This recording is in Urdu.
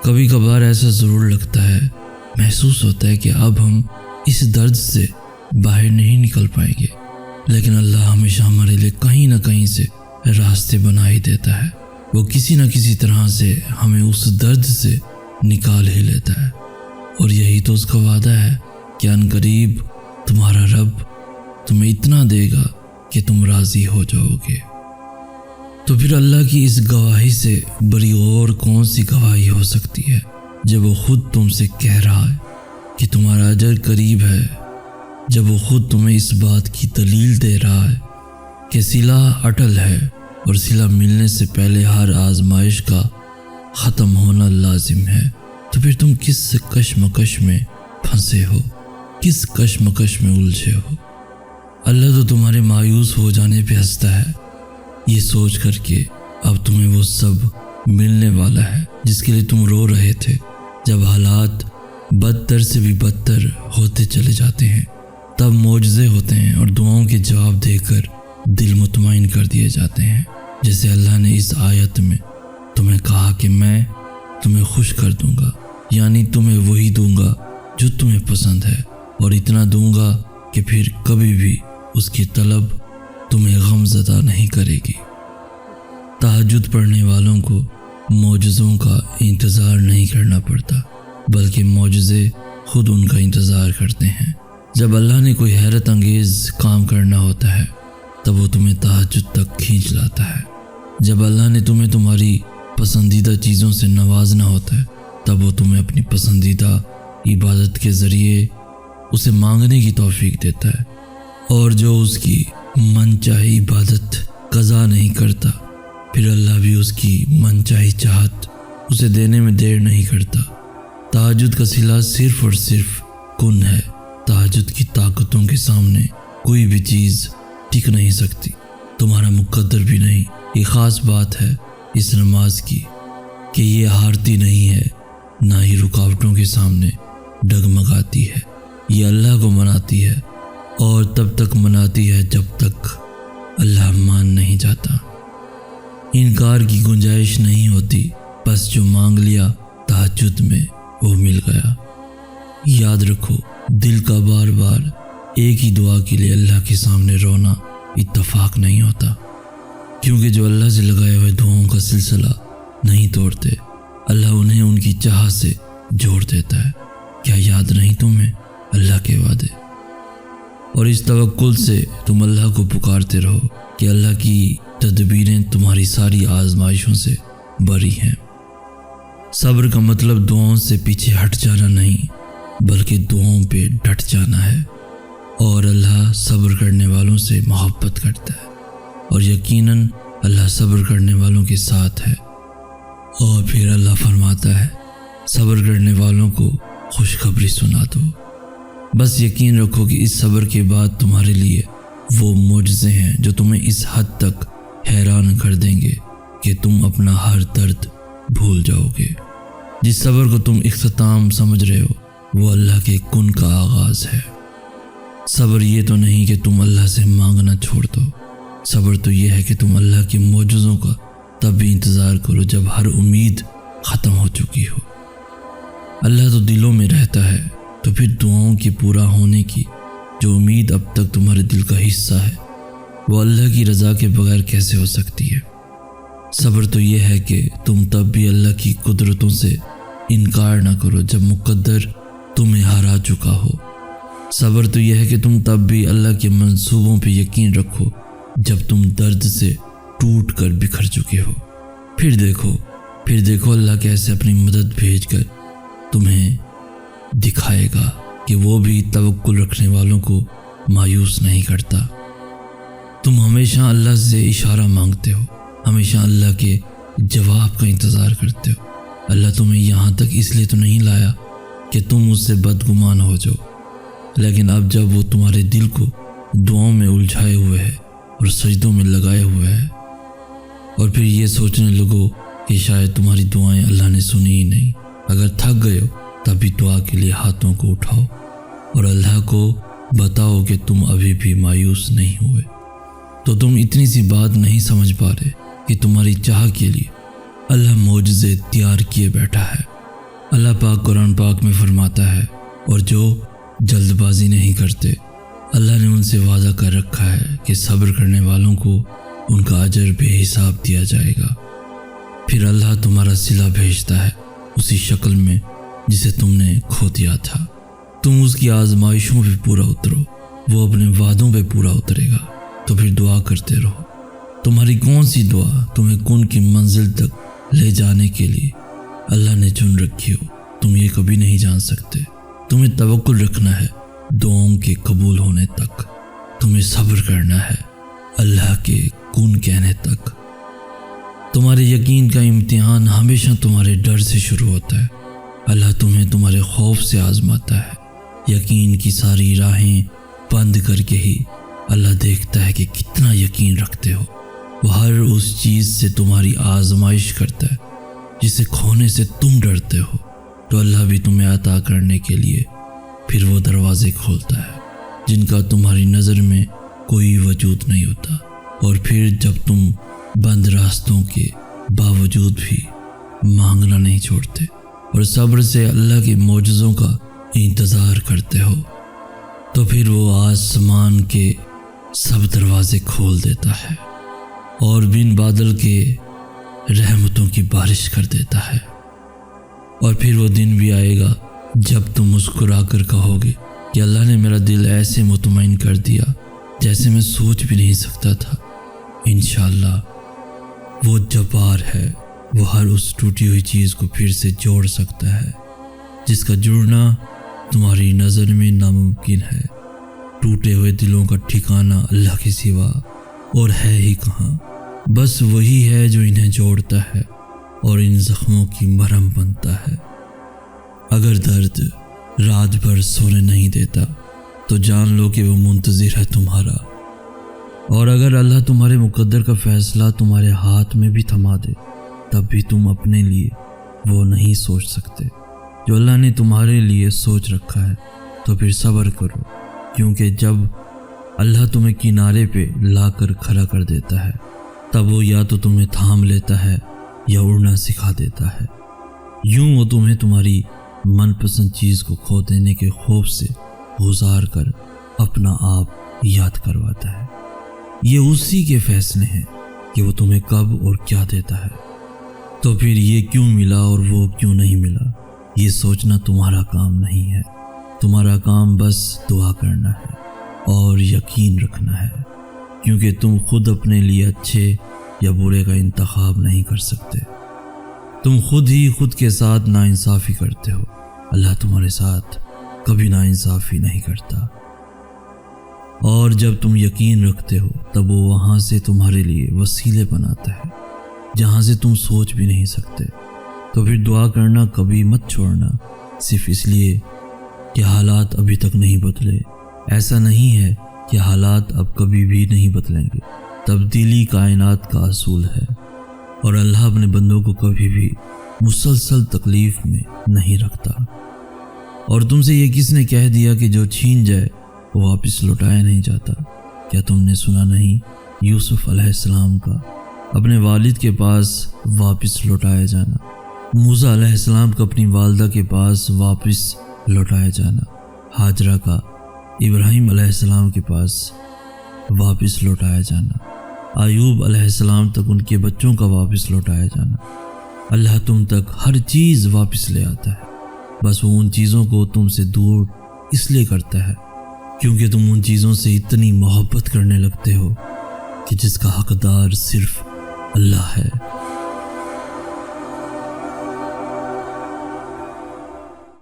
کبھی کبھار ایسا ضرور لگتا ہے، محسوس ہوتا ہے کہ اب ہم اس درد سے باہر نہیں نکل پائیں گے، لیکن اللہ ہمیشہ ہمارے لیے کہیں نہ کہیں سے راستے بنا ہی دیتا ہے۔ وہ کسی نہ کسی طرح سے ہمیں اس درد سے نکال ہی لیتا ہے، اور یہی تو اس کا وعدہ ہے کہ عنقریب تمہارا رب تمہیں اتنا دے گا کہ تم راضی ہو جاؤ گے۔ تو پھر اللہ کی اس گواہی سے بڑی اور کون سی گواہی ہو سکتی ہے جب وہ خود تم سے کہہ رہا ہے کہ تمہارا اجر قریب ہے، جب وہ خود تمہیں اس بات کی دلیل دے رہا ہے کہ صلہ اٹل ہے اور صلہ ملنے سے پہلے ہر آزمائش کا ختم ہونا لازم ہے۔ تو پھر تم کس کشمکش میں پھنسے ہو، کس کشمکش میں الجھے ہو؟ اللہ تو تمہارے مایوس ہو جانے پہ ہنستا ہے، یہ سوچ کر کہ اب تمہیں وہ سب ملنے والا ہے جس کے لیے تم رو رہے تھے۔ جب حالات بدتر سے بھی بدتر ہوتے چلے جاتے ہیں تب معجزے ہوتے ہیں اور دعاؤں کے جواب دے کر دل مطمئن کر دیے جاتے ہیں، جیسے اللہ نے اس آیت میں تمہیں کہا کہ میں تمہیں خوش کر دوں گا، یعنی تمہیں وہی دوں گا جو تمہیں پسند ہے، اور اتنا دوں گا کہ پھر کبھی بھی اس کی طلب تمہیں غم زدہ نہیں کرے گی۔ تہجد پڑھنے والوں کو معجزوں کا انتظار نہیں کرنا پڑتا، بلکہ معجزے خود ان کا انتظار کرتے ہیں۔ جب اللہ نے کوئی حیرت انگیز کام کرنا ہوتا ہے تب وہ تمہیں تہجد تک کھینچ لاتا ہے۔ جب اللہ نے تمہیں تمہاری پسندیدہ چیزوں سے نوازنا ہوتا ہے تب وہ تمہیں اپنی پسندیدہ عبادت کے ذریعے اسے مانگنے کی توفیق دیتا ہے، اور جو اس کی من چاہی عبادت قضا نہیں کرتا پھر اللہ بھی اس کی من چاہی چاہت اسے دینے میں دیر نہیں کرتا۔ تہجد کا صلہ صرف اور صرف کن ہے۔ تہجد کی طاقتوں کے سامنے کوئی بھی چیز ٹک نہیں سکتی، تمہارا مقدر بھی نہیں۔ یہ خاص بات ہے اس نماز کی کہ یہ ہارتی نہیں ہے، نہ ہی رکاوٹوں کے سامنے ڈگمگاتی ہے۔ یہ اللہ کو مناتی ہے، اور تب تک مناتی ہے جب تک اللہ مان نہیں جاتا۔ انکار کی گنجائش نہیں ہوتی، بس جو مانگ لیا تہجد میں وہ مل گیا۔ یاد رکھو، دل کا بار بار ایک ہی دعا کے لیے اللہ کے سامنے رونا اتفاق نہیں ہوتا، کیونکہ جو اللہ سے لگائے ہوئے دعاؤں کا سلسلہ نہیں توڑتے اللہ انہیں ان کی چاہ سے جوڑ دیتا ہے۔ کیا یاد نہیں تمہیں اللہ کے وعدے؟ اور اس توکل سے تم اللہ کو پکارتے رہو کہ اللہ کی تدبیریں تمہاری ساری آزمائشوں سے بری ہیں۔ صبر کا مطلب دعاؤں سے پیچھے ہٹ جانا نہیں، بلکہ دعاؤں پہ ڈٹ جانا ہے، اور اللہ صبر کرنے والوں سے محبت کرتا ہے، اور یقیناً اللہ صبر کرنے والوں کے ساتھ ہے۔ اور پھر اللہ فرماتا ہے، صبر کرنے والوں کو خوشخبری سنا دو۔ بس یقین رکھو کہ اس صبر کے بعد تمہارے لیے وہ معجزے ہیں جو تمہیں اس حد تک حیران کر دیں گے کہ تم اپنا ہر درد بھول جاؤ گے۔ جس صبر کو تم اختتام سمجھ رہے ہو وہ اللہ کے کن کا آغاز ہے۔ صبر یہ تو نہیں کہ تم اللہ سے مانگنا چھوڑ دو، صبر تو یہ ہے کہ تم اللہ کے معجزوں کا تب بھی انتظار کرو جب ہر امید ختم ہو چکی ہو۔ اللہ تو دلوں میں رہتا ہے، تو پھر دعاؤں کے پورا ہونے کی جو امید اب تک تمہارے دل کا حصہ ہے وہ اللہ کی رضا کے بغیر کیسے ہو سکتی ہے؟ صبر تو یہ ہے کہ تم تب بھی اللہ کی قدرتوں سے انکار نہ کرو جب مقدر تمہیں ہرا چکا ہو۔ صبر تو یہ ہے کہ تم تب بھی اللہ کے منصوبوں پہ یقین رکھو جب تم درد سے ٹوٹ کر بکھر چکے ہو۔ پھر دیکھو اللہ کیسے اپنی مدد بھیج کر تمہیں دکھائے گا کہ وہ بھی توکل رکھنے والوں کو مایوس نہیں کرتا۔ تم ہمیشہ اللہ سے اشارہ مانگتے ہو، ہمیشہ اللہ کے جواب کا انتظار کرتے ہو۔ اللہ تمہیں یہاں تک اس لیے تو نہیں لایا کہ تم اس سے بدگمان ہو جاؤ، لیکن اب جب وہ تمہارے دل کو دعاؤں میں الجھائے ہوئے ہے اور سجدوں میں لگائے ہوئے ہے، اور پھر یہ سوچنے لگو کہ شاید تمہاری دعائیں اللہ نے سنی ہی نہیں، اگر تھک گئے ہو تب بھی دعا کے لیے ہاتھوں کو اٹھاؤ اور اللہ کو بتاؤ کہ تم ابھی بھی مایوس نہیں ہوئے۔ تو تم اتنی سی بات نہیں سمجھ پا رہے کہ تمہاری چاہ کے لیے اللہ معجزے تیار کیے بیٹھا ہے، اللہ پاک قرآن پاک میں فرماتا ہے، اور جو جلد بازی نہیں کرتے، اللہ نے ان سے وعدہ کر رکھا ہے کہ صبر کرنے والوں کو ان کا اجر بے حساب دیا جائے گا۔ پھر اللہ تمہارا صلہ بھیجتا ہے اسی شکل میں جسے تم نے کھو دیا تھا۔ تم اس کی آزمائشوں پہ پورا اترو، وہ اپنے وعدوں پہ پورا اترے گا، تو پھر دعا کرتے رہو۔ تمہاری کون سی دعا تمہیں کن کی منزل تک لے جانے کے لیے اللہ نے چن رکھی ہو، تم یہ کبھی نہیں جان سکتے۔ تمہیں توکل رکھنا ہے دعاؤں کے قبول ہونے تک، تمہیں صبر کرنا ہے اللہ کے کن کہنے تک۔ تمہارے یقین کا امتحان ہمیشہ تمہارے ڈر سے شروع ہوتا ہے۔ اللہ تمہیں تمہارے خوف سے آزماتا ہے۔ یقین کی ساری راہیں بند کر کے ہی اللہ دیکھتا ہے کہ کتنا یقین رکھتے ہو۔ وہ ہر اس چیز سے تمہاری آزمائش کرتا ہے جسے کھونے سے تم ڈرتے ہو، تو اللہ بھی تمہیں عطا کرنے کے لیے پھر وہ دروازے کھولتا ہے جن کا تمہاری نظر میں کوئی وجود نہیں ہوتا۔ اور پھر جب تم بند راستوں کے باوجود بھی مانگنا نہیں چھوڑتے اور صبر سے اللہ کے معجزوں کا انتظار کرتے ہو، تو پھر وہ آسمان کے سب دروازے کھول دیتا ہے اور بن بادل کے رحمتوں کی بارش کر دیتا ہے۔ اور پھر وہ دن بھی آئے گا جب تم مسکرا کر کہو گے کہ اللہ نے میرا دل ایسے مطمئن کر دیا جیسے میں سوچ بھی نہیں سکتا تھا۔ انشاءاللہ وہ جبار ہے، وہ ہر اس ٹوٹی ہوئی چیز کو پھر سے جوڑ سکتا ہے جس کا جڑنا تمہاری نظر میں ناممکن ہے۔ ٹوٹے ہوئے دلوں کا ٹھکانہ اللہ کے سوا اور ہے ہی کہاں، بس وہی ہے جو انہیں جوڑتا ہے اور ان زخموں کی مرہم بنتا ہے۔ اگر درد رات بھر سونے نہیں دیتا تو جان لو کہ وہ منتظر ہے تمہارا، اور اگر اللہ تمہارے مقدر کا فیصلہ تمہارے ہاتھ میں بھی تھما دے تب بھی تم اپنے لیے وہ نہیں سوچ سکتے جو اللہ نے تمہارے لیے سوچ رکھا ہے۔ تو پھر صبر کرو، کیونکہ جب اللہ تمہیں کنارے پہ لا کر کھڑا کر دیتا ہے تب وہ یا تو تمہیں تھام لیتا ہے یا اڑنا سکھا دیتا ہے۔ یوں وہ تمہیں تمہاری من پسند چیز کو کھو دینے کے خوف سے گزار کر اپنا آپ یاد کرواتا ہے۔ یہ اسی کے فیصلے ہیں کہ وہ تمہیں کب اور کیا دیتا ہے۔ تو پھر یہ کیوں ملا اور وہ کیوں نہیں ملا، یہ سوچنا تمہارا کام نہیں ہے۔ تمہارا کام بس دعا کرنا ہے اور یقین رکھنا ہے، کیونکہ تم خود اپنے لیے اچھے یا برے کا انتخاب نہیں کر سکتے۔ تم خود ہی خود کے ساتھ ناانصافی کرتے ہو، اللہ تمہارے ساتھ کبھی ناانصافی نہیں کرتا۔ اور جب تم یقین رکھتے ہو تب وہ وہاں سے تمہارے لیے وسیلے بناتا ہے جہاں سے تم سوچ بھی نہیں سکتے۔ تو پھر دعا کرنا کبھی مت چھوڑنا، صرف اس لیے کہ حالات ابھی تک نہیں بدلے۔ ایسا نہیں ہے کہ حالات اب کبھی بھی نہیں بدلیں گے، تبدیلی کائنات کا اصول ہے، اور اللہ اپنے بندوں کو کبھی بھی مسلسل تکلیف میں نہیں رکھتا۔ اور تم سے یہ کس نے کہہ دیا کہ جو چھین جائے وہ واپس لوٹایا نہیں جاتا؟ کیا تم نے سنا نہیں یوسف علیہ السلام کا اپنے والد کے پاس واپس لوٹایا جانا، موسیٰ علیہ السلام کا اپنی والدہ کے پاس واپس لوٹایا جانا، ہاجرہ کا ابراہیم علیہ السلام کے پاس واپس لوٹایا جانا، ایوب علیہ السلام تک ان کے بچوں کا واپس لوٹایا جانا۔ اللہ تم تک ہر چیز واپس لے آتا ہے، بس وہ ان چیزوں کو تم سے دور اس لیے کرتا ہے کیونکہ تم ان چیزوں سے اتنی محبت کرنے لگتے ہو کہ جس کا حقدار صرف اللہ ہے۔